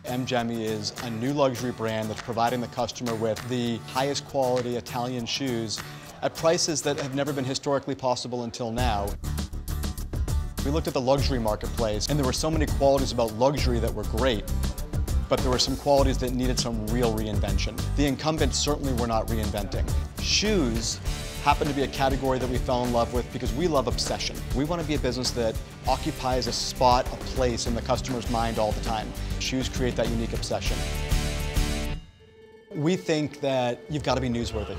Gemi is a new luxury brand that's providing the customer with the highest quality Italian shoes at prices that have never been historically possible until now. We looked at the luxury marketplace, and there were so many qualities about luxury that were great, but there were some qualities that needed some real reinvention. The incumbents certainly were not reinventing. Shoes happened to be a category that we fell in love with because we love obsession. We want to be a business that occupies a spot, a place in the customer's mind all the time. Shoes create that unique obsession. We think that you've got to be newsworthy.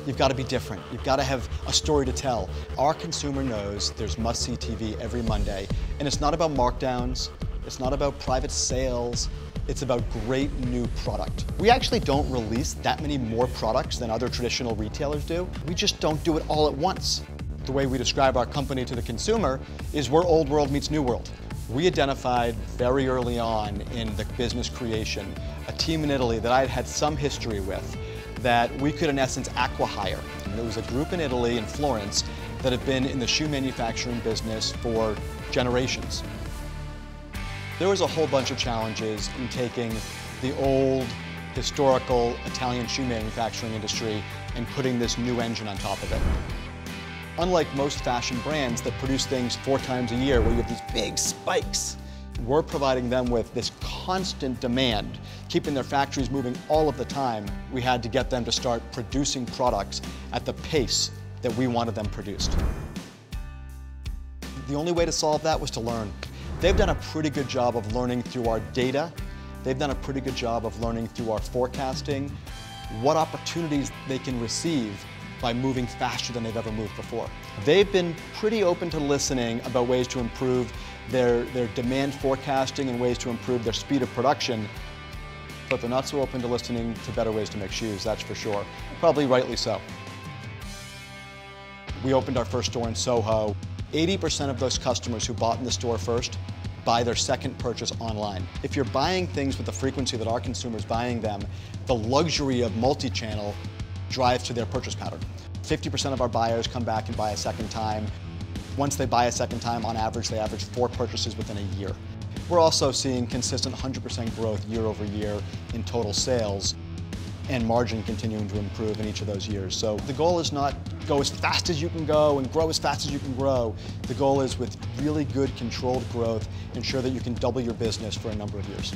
You've got to be different. You've got to have a story to tell. Our consumer knows there's must-see TV every Monday, and it's not about markdowns, it's not about private sales, it's about great new product. We actually don't release that many more products than other traditional retailers do. We just don't do it all at once. The way we describe our company to the consumer is we're old world meets new world. We identified very early on in the business creation a team in Italy that I'd had some history with that we could in essence acqui-hire. And it was a group in Italy, in Florence, that had been in the shoe manufacturing business for generations. There was a whole bunch of challenges in taking the old, historical Italian shoe manufacturing industry and putting this new engine on top of it. Unlike most fashion brands that produce things 4 times a year where you have these big spikes, we're providing them with this constant demand, keeping their factories moving all of the time. We had to get them to start producing products at the pace that we wanted them produced. The only way to solve that was to learn. They've done a pretty good job of learning through our data. They've done a pretty good job of learning through our forecasting what opportunities they can receive by moving faster than they've ever moved before. They've been pretty open to listening about ways to improve their demand forecasting and ways to improve their speed of production, but they're not so open to listening to better ways to make shoes, that's for sure. Probably rightly so. We opened our first store in Soho. 80% of those customers who bought in the store first buy their second purchase online. If you're buying things with the frequency that our consumers buying them, the luxury of multi-channel drives to their purchase pattern. 50% of our buyers come back and buy a second time. Once they buy a second time, on average, they average 4 purchases within a year. We're also seeing consistent 100% growth year over year in total sales, and margin continuing to improve in each of those years. So the goal is not go as fast as you can go and grow as fast as you can grow. The goal is with really good controlled growth, ensure that you can double your business for a number of years.